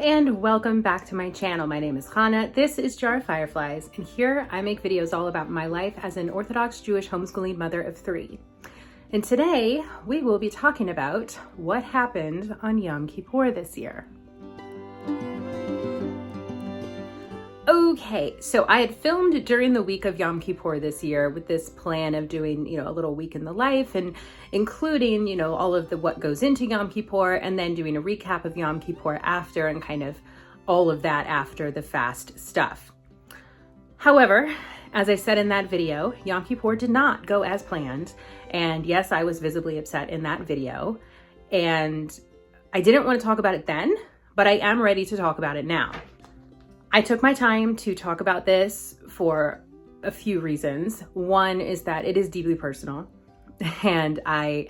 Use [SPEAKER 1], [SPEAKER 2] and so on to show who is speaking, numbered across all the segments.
[SPEAKER 1] and welcome back to my channel. My name is Hannah. This is Jar of Fireflies, and here I make videos all about my life as an Orthodox Jewish homeschooling mother of 3. And today we will be talking about what happened on Yom Kippur this year. Okay, so I had filmed during the week of Yom Kippur this year with this plan of doing, a little week in the life and including, all of what goes into Yom Kippur, and then doing a recap of Yom Kippur after and kind of all of that after the fast stuff. However, as I said in that video, Yom Kippur did not go as planned. And yes, I was visibly upset in that video. And I didn't want to talk about it then, but I am ready to talk about it now. I took my time to talk about this for a few reasons. One is that it is deeply personal, and I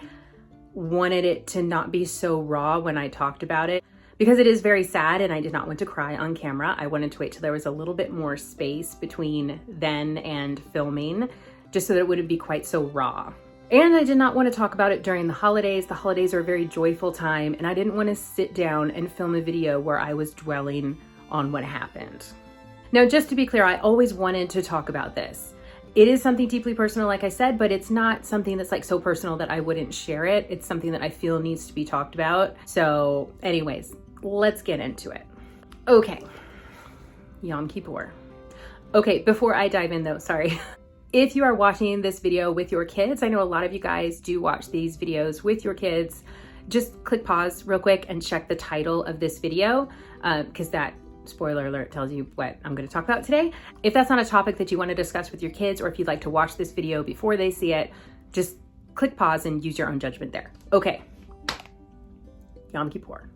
[SPEAKER 1] wanted it to not be so raw when I talked about it because it is very sad and I did not want to cry on camera. I wanted to wait till there was a little bit more space between then and filming, just so that it wouldn't be quite so raw. And I did not want to talk about it during the holidays. The holidays are a very joyful time, and I didn't want to sit down and film a video where I was dwelling on what happened. Now, just to be clear, I always wanted to talk about this. It is something deeply personal, like I said, but it's not something that's so personal that I wouldn't share it. It's something that I feel needs to be talked about. So anyways, let's get into it. Okay, Yom Kippur. Okay, before I dive in though, sorry. If you are watching this video with your kids, I know a lot of you guys do watch these videos with your kids, just click pause real quick and check the title of this video, because that spoiler alert tells you what I'm going to talk about today. If that's not a topic that you want to discuss with your kids, or if you'd like to watch this video before they see it, just click pause and use your own judgment there. Okay, Yom Kippur.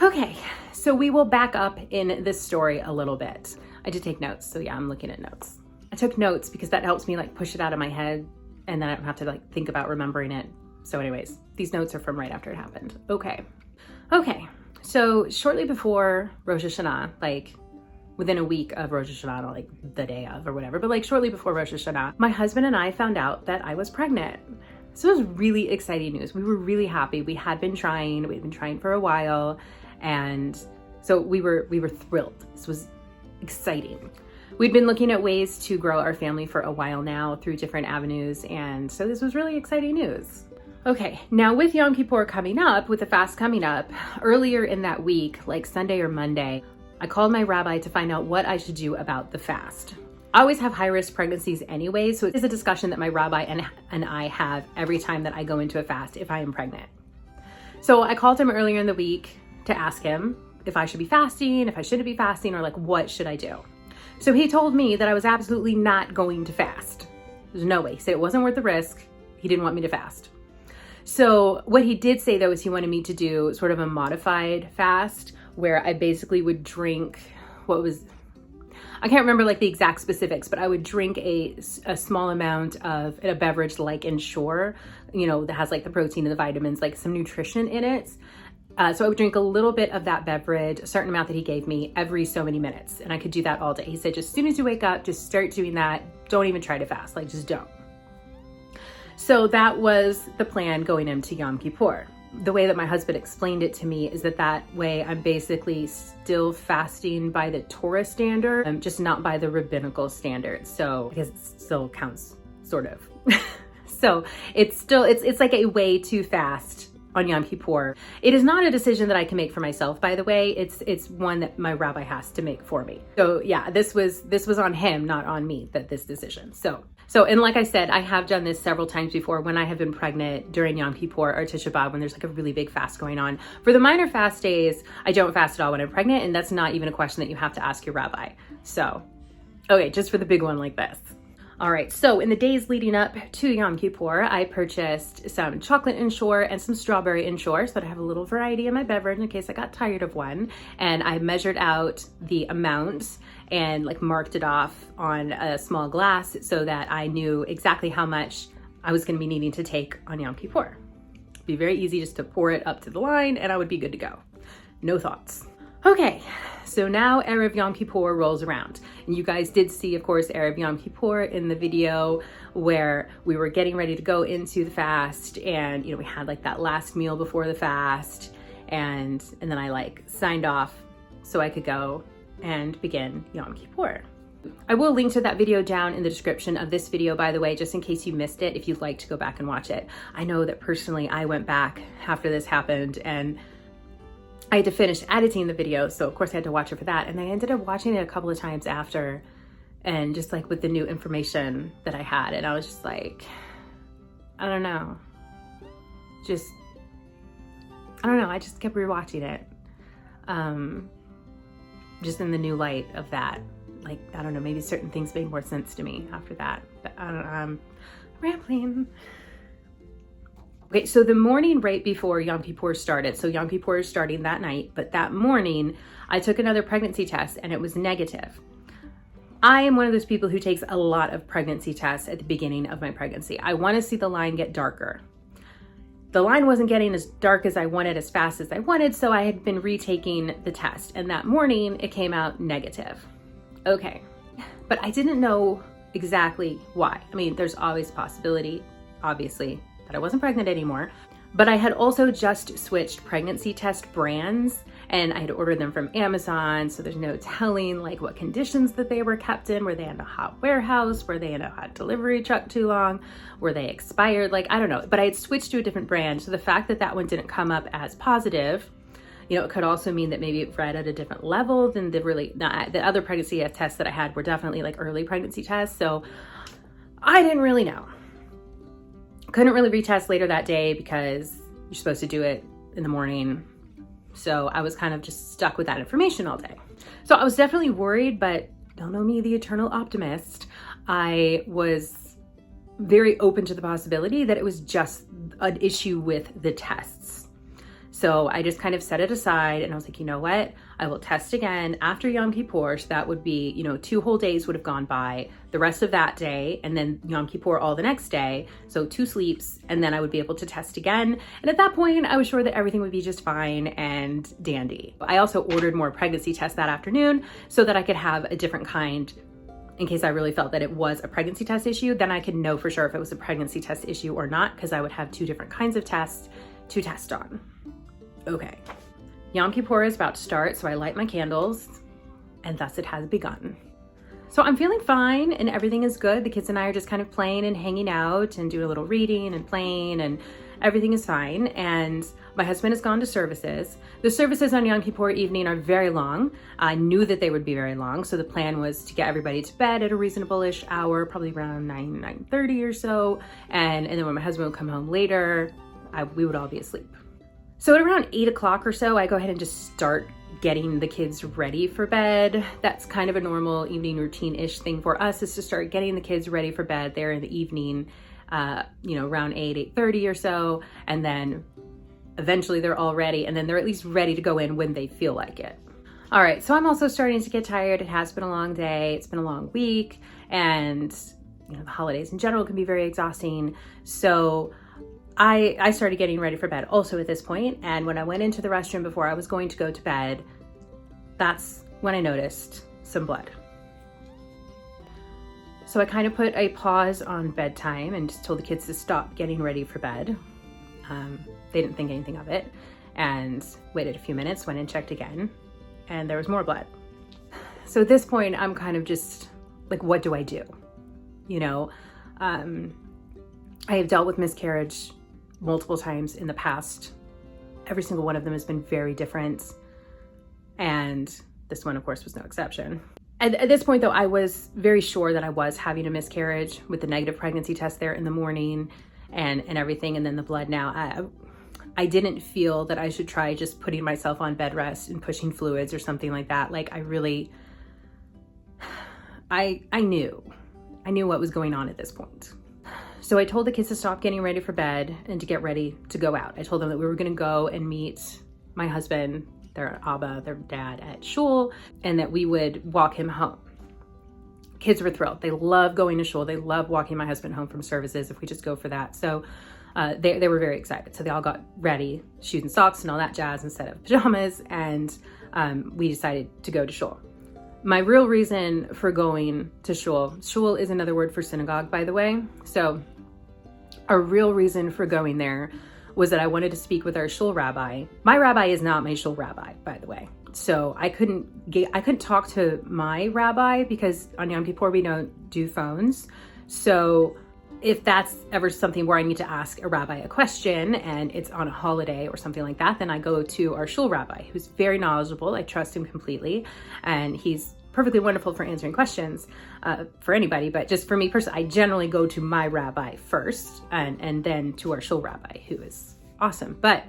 [SPEAKER 1] Okay, so we will back up in this story a little bit. I did take notes, so yeah, I'm looking at notes. I took notes because that helps me push it out of my head, and then I don't have to think about remembering it. So anyways, these notes are from right after it happened. Okay. So shortly before Rosh Hashanah, within a week of Rosh Hashanah, not the day of or whatever, but shortly before Rosh Hashanah, my husband and I found out that I was pregnant. So it was really exciting news. We were really happy. We'd been trying for a while. And so we were thrilled. This was exciting. We'd been looking at ways to grow our family for a while now through different avenues. And so this was really exciting news. Okay, now with Yom Kippur coming up, with the fast coming up, earlier in that week, Sunday or Monday, I called my rabbi to find out what I should do about the fast. I always have high-risk pregnancies anyway, so it is a discussion that my rabbi and I have every time that I go into a fast if I am pregnant. So I called him earlier in the week to ask him if I should be fasting, if I shouldn't be fasting, or what should I do? So he told me that I was absolutely not going to fast. There's no way. He said it wasn't worth the risk. He didn't want me to fast. So what he did say though is he wanted me to do sort of a modified fast where I basically would drink I can't remember the exact specifics, but I would drink a small amount of a beverage like Ensure, that has the protein and the vitamins, some nutrition in it. So I would drink a little bit of that beverage, a certain amount that he gave me every so many minutes. And I could do that all day. He said, just as soon as you wake up, just start doing that. Don't even try to fast, just don't. So that was the plan going into Yom Kippur. The way that my husband explained it to me is that way I'm basically still fasting by the Torah standard, just not by the rabbinical standard. So because it still counts, sort of. So it's like a way to fast on Yom Kippur. It is not a decision that I can make for myself, by the way. It's one that my rabbi has to make for me. So yeah, this was on him, not on me, this decision. So, and like I said, I have done this several times before when I have been pregnant during Yom Kippur or Tisha B'Av, when there's a really big fast going on. For the minor fast days, I don't fast at all when I'm pregnant, and that's not even a question that you have to ask your rabbi. So, okay, just for the big one like this. All right, so in the days leading up to Yom Kippur, I purchased some chocolate Ensure and some strawberry Ensure so that I have a little variety in my beverage in case I got tired of one. And I measured out the amount and marked it off on a small glass so that I knew exactly how much I was gonna be needing to take on Yom Kippur. It'd be very easy just to pour it up to the line and I would be good to go. No thoughts. Okay, so now Erev Yom Kippur rolls around. And you guys did see, of course, Erev Yom Kippur in the video where we were getting ready to go into the fast, and we had that last meal before the fast, and then I signed off so I could go and begin Yom Kippur. I will link to that video down in the description of this video, by the way, just in case you missed it, if you'd like to go back and watch it. I know that personally I went back after this happened and I had to finish editing the video, so of course I had to watch it for that. And I ended up watching it a couple of times after, and just like with the new information that I had, and I was just like, I don't know. I just kept rewatching it. Just in the new light of that. Like, I don't know, maybe certain things made more sense to me after that. But I don't know, I'm rambling. Okay, so the morning right before Yom Kippur started, so Yom Kippur is starting that night, but that morning I took another pregnancy test and it was negative. I am one of those people who takes a lot of pregnancy tests at the beginning of my pregnancy. I want to see the line get darker. The line wasn't getting as dark as I wanted, as fast as I wanted, so I had been retaking the test, and that morning it came out negative. Okay, but I didn't know exactly why. I mean, there's always a possibility, obviously, that I wasn't pregnant anymore, but I had also just switched pregnancy test brands, and I had ordered them from Amazon, so there's no telling like what conditions that they were kept in. Were they in a hot warehouse? Were they in a hot delivery truck too long? Were they expired? Like, I don't know, but I had switched to a different brand, so the fact that that one didn't come up as positive, you know, it could also mean that maybe it read at a different level than the other pregnancy tests that I had were definitely like early pregnancy tests. So I didn't really know. Couldn't really retest later that day because you're supposed to do it in the morning. So I was kind of just stuck with that information all day. So I was definitely worried, but don't know me, the eternal optimist. I was very open to the possibility that it was just an issue with the tests. So I just kind of set it aside and I was like, you know what? I will test again after Yom Kippur. So that would be, you know, 2 whole days would have gone by, the rest of that day, and then Yom Kippur all the next day. So 2 sleeps, and then I would be able to test again. And at that point, I was sure that everything would be just fine and dandy. I also ordered more pregnancy tests that afternoon so that I could have a different kind in case I really felt that it was a pregnancy test issue. Then I could know for sure if it was a pregnancy test issue or not, because I would have 2 different kinds of tests to test on. Okay, Yom Kippur is about to start, so I light my candles, and thus it has begun. So I'm feeling fine, and everything is good. The kids and I are just kind of playing and hanging out and doing a little reading and playing, and everything is fine. And my husband has gone to services. The services on Yom Kippur evening are very long. I knew that they would be very long, so the plan was to get everybody to bed at a reasonable-ish hour, probably around 9:30 or so, and then when my husband would come home later, we would all be asleep. So at around 8 o'clock or so, I go ahead and just start getting the kids ready for bed. That's kind of a normal evening routine-ish thing for us, is to start getting the kids ready for bed there in the evening, you know, around 8:30 or so. And then eventually they're all ready, and then they're at least ready to go in when they feel like it. All right, so I'm also starting to get tired. It has been a long day. It's been a long week, and you know, the holidays in general can be very exhausting. So I started getting ready for bed also at this point, and when I went into the restroom before I was going to go to bed, that's when I noticed some blood. So I kind of put a pause on bedtime and just told the kids to stop getting ready for bed. They didn't think anything of it, and waited a few minutes, went and checked again, and there was more blood. So at this point, I'm kind of just like, what do I do? You know, I have dealt with miscarriage multiple times in the past. Every single one of them has been very different, and this one, of course, was no exception. At this point, though, I was very sure that I was having a miscarriage with the negative pregnancy test there in the morning and everything, and then the blood now. I didn't feel that I should try just putting myself on bed rest and pushing fluids or something like that. Like, I knew what was going on at this point. So I told the kids to stop getting ready for bed and to get ready to go out. I told them that we were gonna go and meet my husband, their Abba, their dad, at shul, and that we would walk him home. Kids were thrilled. They love going to shul. They love walking my husband home from services if we just go for that. So they were very excited. So they all got ready, shoes and socks and all that jazz instead of pajamas, and we decided to go to shul. My real reason for going to shul is another word for synagogue, by the way. So our real reason for going there was that I wanted to speak with our shul rabbi. My rabbi is not my shul rabbi, by the way. So I couldn't talk to my rabbi because on Yom Kippur we don't do phones. So if that's ever something where I need to ask a rabbi a question and it's on a holiday or something like that, then I go to our shul rabbi, who's very knowledgeable. I trust him completely, and he's perfectly wonderful for answering questions for anybody. But just for me personally, I generally go to my rabbi first and then to our shul rabbi, who is awesome. But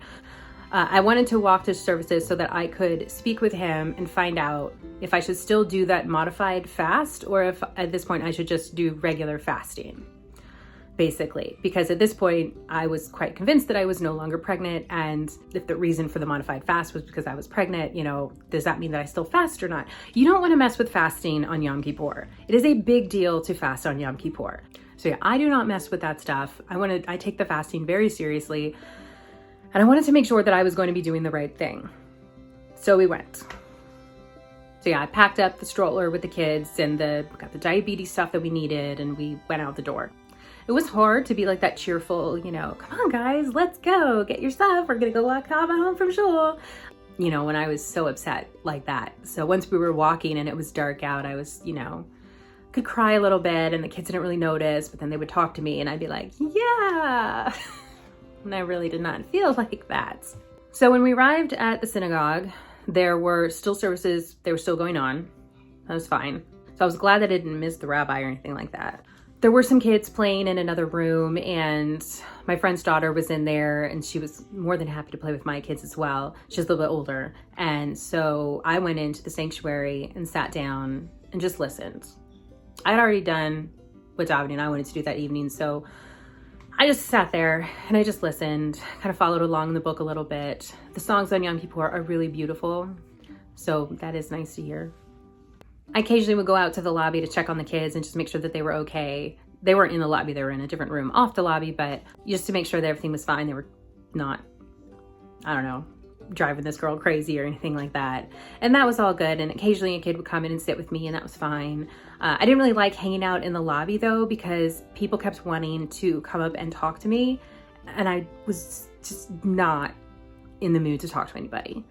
[SPEAKER 1] I wanted to walk to services so that I could speak with him and find out if I should still do that modified fast or if at this point I should just do regular fasting, basically. Because at this point I was quite convinced that I was no longer pregnant, and if the reason for the modified fast was because I was pregnant, you know, does that mean that I still fast or not? You don't want to mess with fasting on Yom Kippur. It is a big deal to fast on Yom Kippur. So yeah, I do not mess with that stuff. I take the fasting very seriously. And I wanted to make sure that I was going to be doing the right thing. So we went. So yeah, I packed up the stroller with the kids and got the diabetes stuff that we needed, and we went out the door. It was hard to be like that cheerful, you know, come on guys, let's go, get your stuff. We're gonna go walk home from shul. You know, when I was so upset like that. So once we were walking and it was dark out, I was, you know, could cry a little bit and the kids didn't really notice, but then they would talk to me and I'd be like, yeah. And I really did not feel like that. So when we arrived at the synagogue, there were still services, they were still going on. That was fine. So I was glad that I didn't miss the rabbi or anything like that. There were some kids playing in another room, and my friend's daughter was in there, and she was more than happy to play with my kids as well. She's a little bit older. And so I went into the sanctuary and sat down and just listened. I had already done what davening I wanted to do that evening, so I just sat there and I just listened, kind of followed along the book a little bit. The songs on Yom Kippur are really beautiful, so that is nice to hear. I occasionally would go out to the lobby to check on the kids and just make sure that they were okay. They weren't in the lobby, they were in a different room off the lobby, but just to make sure that everything was fine. They were not, I don't know, driving this girl crazy or anything like that. And that was all good. And occasionally a kid would come in and sit with me, and that was fine. I didn't really like hanging out in the lobby though, because people kept wanting to come up and talk to me. And I was just not in the mood to talk to anybody.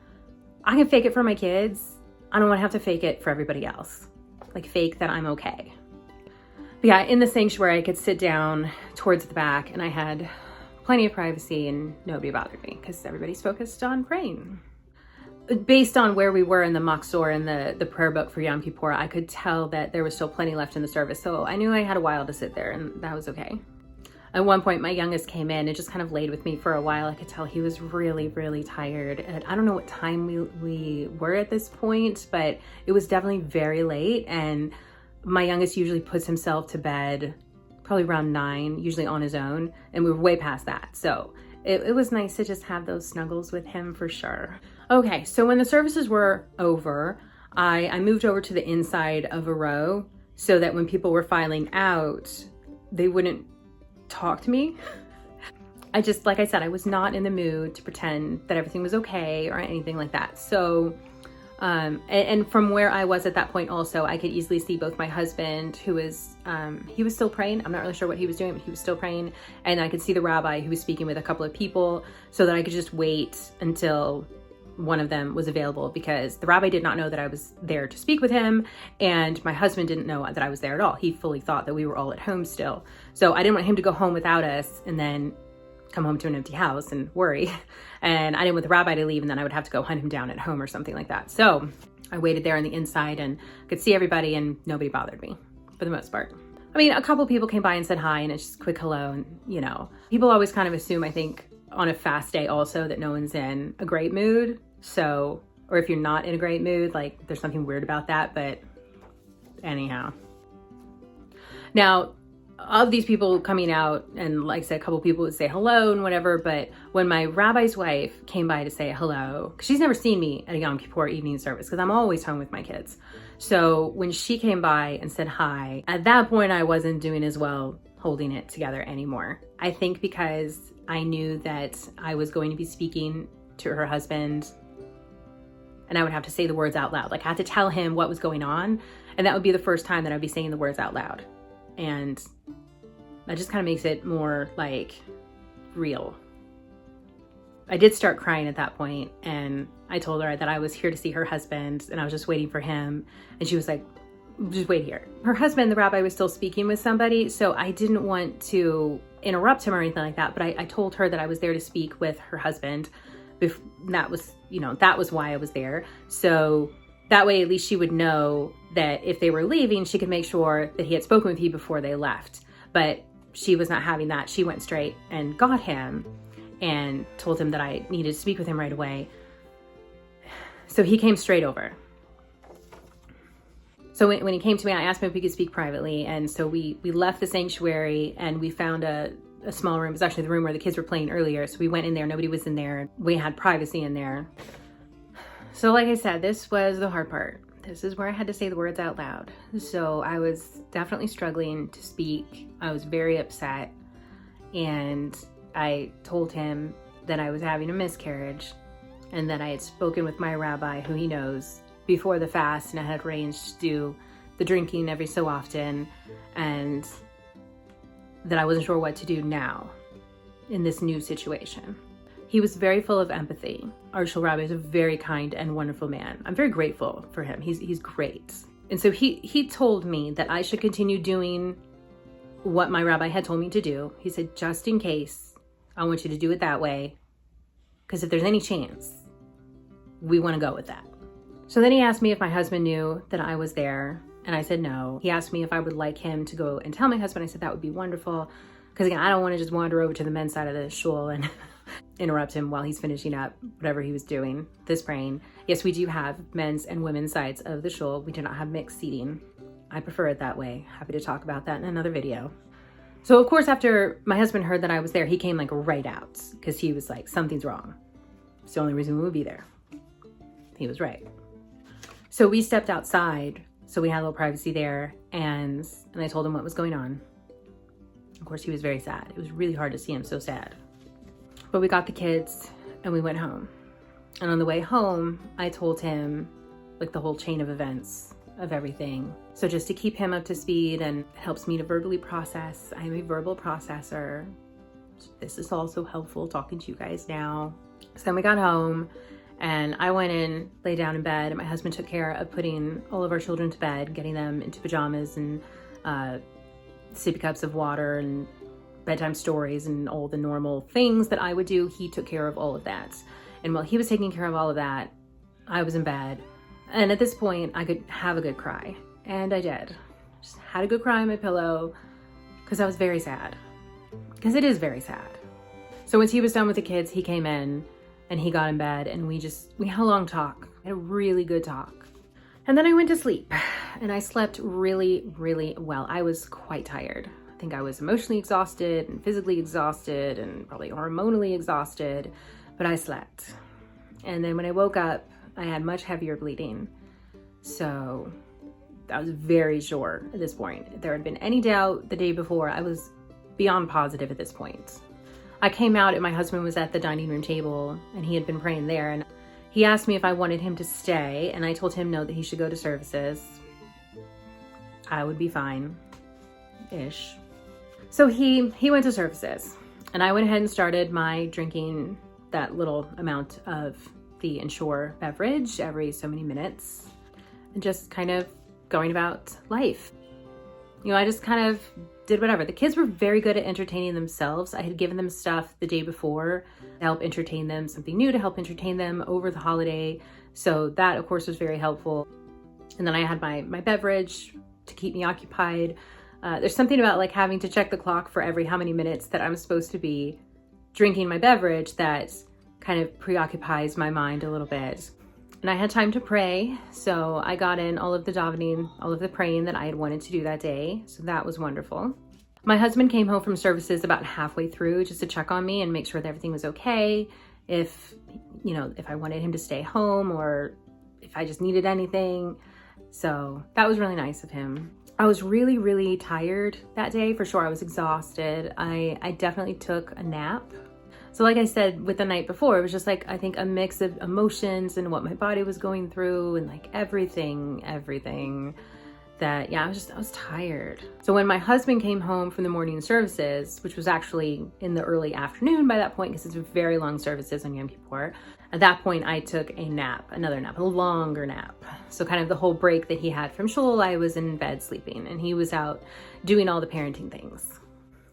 [SPEAKER 1] I can fake it for my kids. I don't want to have to fake it for everybody else. Like fake that I'm okay. But yeah, in the sanctuary, I could sit down towards the back and I had plenty of privacy and nobody bothered me because everybody's focused on praying. Based on where we were in the Machzor and the prayer book for Yom Kippur, I could tell that there was still plenty left in the service. So I knew I had a while to sit there, and that was okay. At one point, my youngest came in and just kind of laid with me for a while. I could tell he was really, really tired. And I don't know what time we were at this point, but it was definitely very late. And my youngest usually puts himself to bed probably around 9, usually on his own. And we were way past that. So it was nice to just have those snuggles with him for sure. Okay, so when the services were over, I moved over to the inside of a row so that when people were filing out, they wouldn't talk to me. I just, like I said, I was not in the mood to pretend that everything was okay or anything like that. So, and from where I was at that point also, I could easily see both my husband, who was, he was still praying. I'm not really sure what he was doing, but he was still praying. And I could see the rabbi who was speaking with a couple of people so that I could just wait until one of them was available, because the rabbi did not know that I was there to speak with him, and my husband didn't know that I was there at all. He fully thought that we were all at home still. So I didn't want him to go home without us and then come home to an empty house and worry. And I didn't want the rabbi to leave and then I would have to go hunt him down at home or something like that. So I waited there on the inside and could see everybody, and nobody bothered me for the most part. I mean, a couple people came by and said hi, and it's just a quick hello. And you know, people always kind of assume, I think, on a fast day also, that no one's in a great mood. So, or if you're not in a great mood, like there's something weird about that, but anyhow. Now, of these people coming out, and like I said, a couple people would say hello and whatever, but when my rabbi's wife came by to say hello, because she's never seen me at a Yom Kippur evening service, because I'm always home with my kids. So when she came by and said hi, at that point I wasn't doing as well holding it together anymore. I think because I knew that I was going to be speaking to her husband, and I would have to say the words out loud. Like I had to tell him what was going on, and that would be the first time that I'd be saying the words out loud. And that just kind of makes it more like real. I did start crying at that point, and I told her that I was here to see her husband and I was just waiting for him. And she was like, just wait here. Her husband, the rabbi, was still speaking with somebody, so I didn't want to interrupt him or anything like that, but I told her that I was there to speak with her husband. That was, that was why I was there. So that way, at least she would know that if they were leaving, she could make sure that he had spoken with you before they left. But she was not having that. She went straight and got him and told him that I needed to speak with him right away. So he came straight over. So when he came to me, I asked him if we could speak privately. And so we left the sanctuary and we found a small room. It was actually the room where the kids were playing earlier. So we went in there, nobody was in there. We had privacy in there. So like I said, this was the hard part. This is where I had to say the words out loud. So I was definitely struggling to speak. I was very upset. And I told him that I was having a miscarriage and that I had spoken with my rabbi, who he knows, before the fast, and I had arranged to do the drinking every so often, and that I wasn't sure what to do now in this new situation. He was very full of empathy. Our shul rabbi is a very kind and wonderful man. I'm very grateful for him. He's great. And so he told me that I should continue doing what my rabbi had told me to do. He said, just in case, I want you to do it that way, because if there's any chance, we want to go with that. So then he asked me if my husband knew that I was there, and I said no. He asked me if I would like him to go and tell my husband. I said that would be wonderful, because again, I don't want to just wander over to the men's side of the shul and interrupt him while he's finishing up whatever he was doing, this praying. Yes, we do have men's and women's sides of the shul. We do not have mixed seating. I prefer it that way. Happy to talk about that in another video. So of course, after my husband heard that I was there, he came like right out, because he was like, something's wrong. It's the only reason we would be there. He was right. So we stepped outside, so we had a little privacy there, and I told him what was going on. Of course, he was very sad. It was really hard to see him so sad. But we got the kids and we went home. And on the way home, I told him like the whole chain of events of everything. So just to keep him up to speed, and it helps me to verbally process. I'm a verbal processor. This is also helpful talking to you guys now. So then we got home, and I went in, lay down in bed, and my husband took care of putting all of our children to bed, getting them into pajamas and sippy cups of water and bedtime stories and all the normal things that I would do. He took care of all of that. And while he was taking care of all of that, I was in bed. And at this point, I could have a good cry. And I did. Just had a good cry on my pillow, because I was very sad. Because it is very sad. So once he was done with the kids, he came in and he got in bed, and we had a long talk. We had a really good talk. And then I went to sleep, and I slept really, really well. I was quite tired. I think I was emotionally exhausted and physically exhausted and probably hormonally exhausted, but I slept. And then when I woke up, I had much heavier bleeding. So I was very sure at this point. If there had been any doubt the day before, I was beyond positive at this point. I came out and my husband was at the dining room table, and he had been praying there, and he asked me if I wanted him to stay, and I told him no, that he should go to services. I would be fine-ish. So he went to services, and I went ahead and started my drinking that little amount of the Ensure beverage every so many minutes, and just kind of going about life. I just kind of did whatever. The kids were very good at entertaining themselves. I had given them stuff the day before to help entertain them, something new to help entertain them over the holiday. So that, of course, was very helpful. And then I had my beverage to keep me occupied. There's something about like having to check the clock for every how many minutes that I'm supposed to be drinking my beverage that kind of preoccupies my mind a little bit. And I had time to pray, so I got in all of the davening, all of the praying that I had wanted to do that day, so that was wonderful. My husband came home from services about halfway through just to check on me and make sure that everything was okay, if I wanted him to stay home or if I just needed anything. So that was really nice of him. I was really, really tired that day, for sure. I was exhausted. I definitely took a nap. So like I said, with the night before, it was just like, I think a mix of emotions and what my body was going through and like everything that, yeah, I was tired. So when my husband came home from the morning services, which was actually in the early afternoon by that point, because it's very long services on Yom Kippur, at that point I took a nap, another nap, a longer nap. So kind of the whole break that he had from shul, I was in bed sleeping, and he was out doing all the parenting things.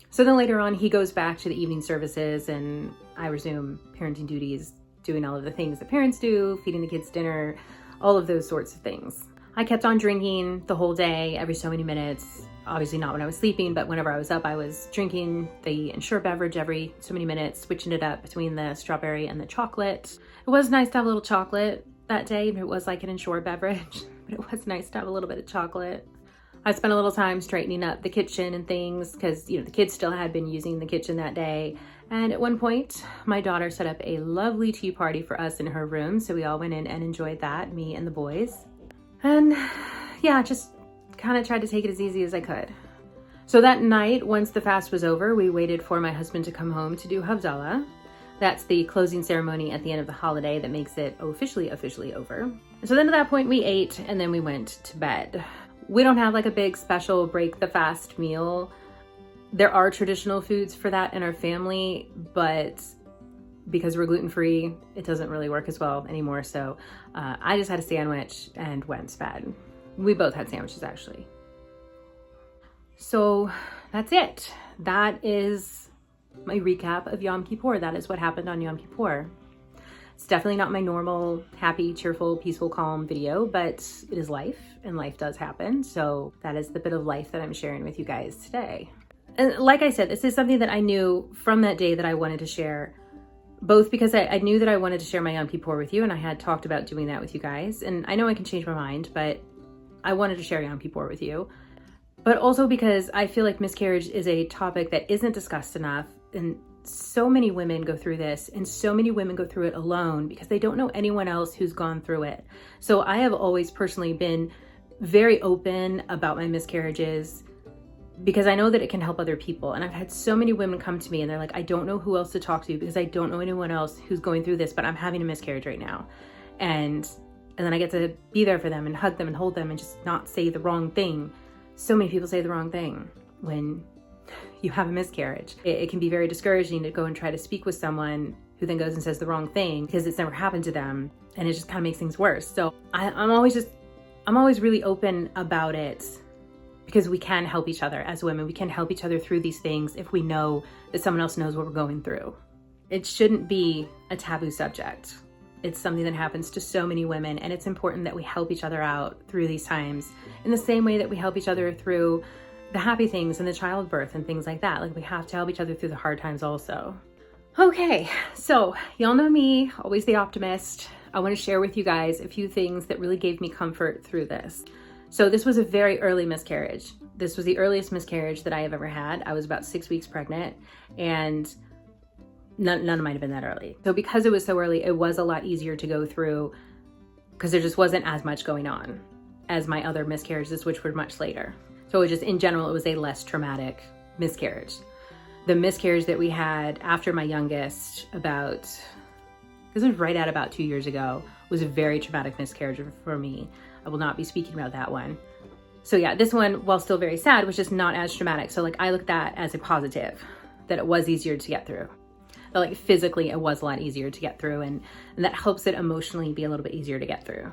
[SPEAKER 1] So then later on, he goes back to the evening services, and I resume parenting duties, doing all of the things that parents do, feeding the kids dinner, all of those sorts of things. I kept on drinking the whole day, every so many minutes. Obviously not when I was sleeping, but whenever I was up, I was drinking the Ensure beverage every so many minutes, switching it up between the strawberry and the chocolate. It was nice to have a little chocolate that day. It was like an Ensure beverage, but it was nice to have a little bit of chocolate. I spent a little time straightening up the kitchen and things because, you know, the kids still had been using the kitchen that day. And at one point, my daughter set up a lovely tea party for us in her room. So we all went in and enjoyed that, me and the boys. And yeah, just kind of tried to take it as easy as I could. So that night, once the fast was over, we waited for my husband to come home to do Havdalah. That's the closing ceremony at the end of the holiday that makes it officially over. And so then at that point we ate and then we went to bed. We don't have like a big special break the fast meal. There are traditional foods for that in our family, but because we're gluten-free, it doesn't really work as well anymore. So I just had a sandwich and went to bed. We both had sandwiches actually. So that's it. That is my recap of Yom Kippur. That is what happened on Yom Kippur. It's definitely not my normal, happy, cheerful, peaceful, calm video, but it is life and life does happen. So that is the bit of life that I'm sharing with you guys today. And like I said, this is something that I knew from that day that I wanted to share, both because I knew that I wanted to share my Yom Kippur with you, and I had talked about doing that with you guys. And I know I can change my mind, but I wanted to share Yom Kippur with you. But also because I feel like miscarriage is a topic that isn't discussed enough, and so many women go through this, and so many women go through it alone because they don't know anyone else who's gone through it. So I have always personally been very open about my miscarriages because I know that it can help other people. And I've had so many women come to me and they're like, I don't know who else to talk to because I don't know anyone else who's going through this, but I'm having a miscarriage right now. And then I get to be there for them and hug them and hold them and just not say the wrong thing. So many people say the wrong thing when you have a miscarriage. It can be very discouraging to go and try to speak with someone who then goes and says the wrong thing because it's never happened to them, and it just kind of makes things worse. So I'm always really open about it because we can help each other as women. We can help each other through these things if we know that someone else knows what we're going through. It shouldn't be a taboo subject. It's something that happens to so many women, and it's important that we help each other out through these times in the same way that we help each other through the happy things and the childbirth and things like that. Like, we have to help each other through the hard times also. Okay, so y'all know me, always the optimist. I want to share with you guys a few things that really gave me comfort through this. So this was a very early miscarriage. This was the earliest miscarriage that I have ever had. I was about 6 weeks pregnant, and none of mine have been that early. So because it was so early, it was a lot easier to go through because there just wasn't as much going on as my other miscarriages, which were much later. So it just, in general, it was a less traumatic miscarriage. The miscarriage that we had after my youngest, this was right at about 2 years ago, was a very traumatic miscarriage for me. I will not be speaking about that one. So yeah, this one, while still very sad, was just not as traumatic. So like, I looked at that as a positive, that it was easier to get through. But like, physically, it was a lot easier to get through, and that helps it emotionally be a little bit easier to get through.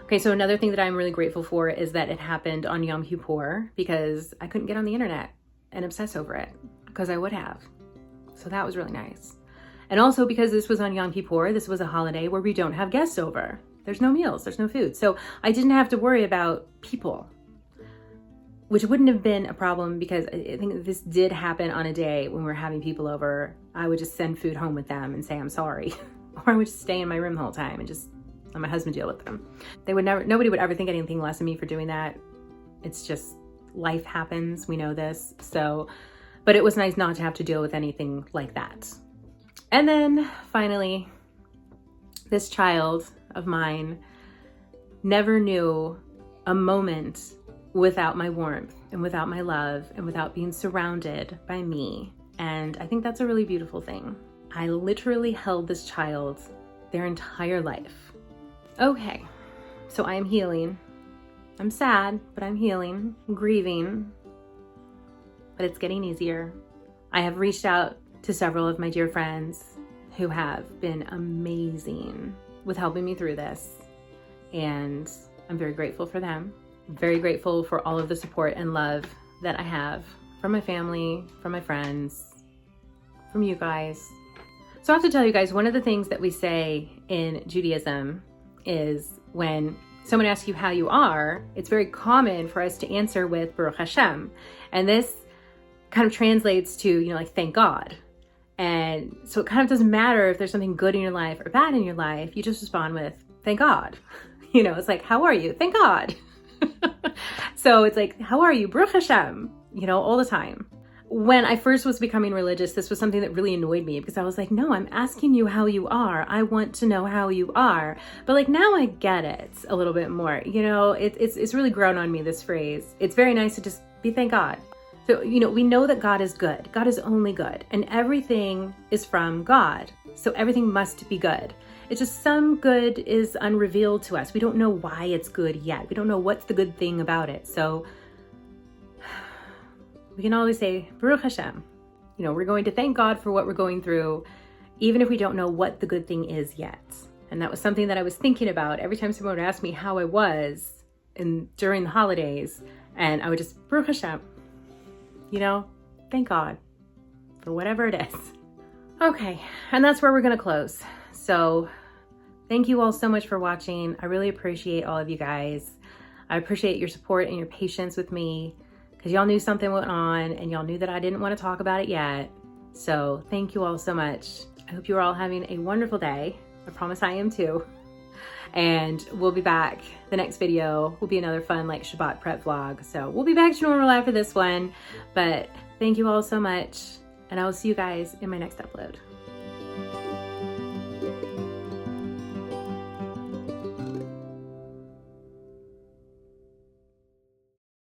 [SPEAKER 1] Okay, so another thing that I'm really grateful for is that it happened on Yom Kippur because I couldn't get on the internet and obsess over it because I would have. So that was really nice. And also because this was on Yom Kippur, this was a holiday where we don't have guests over. There's no meals, there's no food. So I didn't have to worry about people, which wouldn't have been a problem because I think this did happen on a day when we're having people over. I would just send food home with them and say, I'm sorry. Or I would just stay in my room the whole time and just let my husband deal with them. Nobody would ever think anything less of me for doing that. It's just, life happens, we know this. So, but it was nice not to have to deal with anything like that. And then finally, this child of mine never knew a moment without my warmth and without my love and without being surrounded by me. And I think that's a really beautiful thing. I literally held this child their entire life. Okay, so I am healing. I'm sad, but I'm healing, I'm grieving, but it's getting easier. I have reached out to several of my dear friends who have been amazing with helping me through this, and I'm very grateful for them. I'm very grateful for all of the support and love that I have from my family, from my friends, from you guys. So I have to tell you guys, one of the things that we say in Judaism is when someone asks you how you are, it's very common for us to answer with Baruch Hashem. And this kind of translates to, like, thank God. And so it kind of doesn't matter if there's something good in your life or bad in your life, you just respond with, thank God. It's like, how are you? Thank God. So it's like, how are you? Baruch Hashem, all the time. When I first was becoming religious, this was something that really annoyed me because I was like, no, I'm asking you how you are. I want to know how you are. But like, now I get it a little bit more. It's really grown on me, this phrase. It's very nice to just be thank God. So, we know that God is good. God is only good. And everything is from God. So everything must be good. It's just some good is unrevealed to us. We don't know why it's good yet. We don't know what's the good thing about it. So we can always say, Baruch Hashem. We're going to thank God for what we're going through, even if we don't know what the good thing is yet. And that was something that I was thinking about every time someone would ask me how I was during the holidays. And I would just, Baruch Hashem. Thank God for whatever it is. Okay, and that's where we're gonna close. So thank you all so much for watching. I really appreciate all of you guys. I appreciate your support and your patience with me, because y'all knew something went on and y'all knew that I didn't want to talk about it yet. So thank you all so much. I hope you're all having a wonderful day. I promise I am too. And we'll be back. The next video will be another fun Shabbat prep vlog. So we'll be back to normal after this one. But thank you all so much. And I will see you guys in my next upload.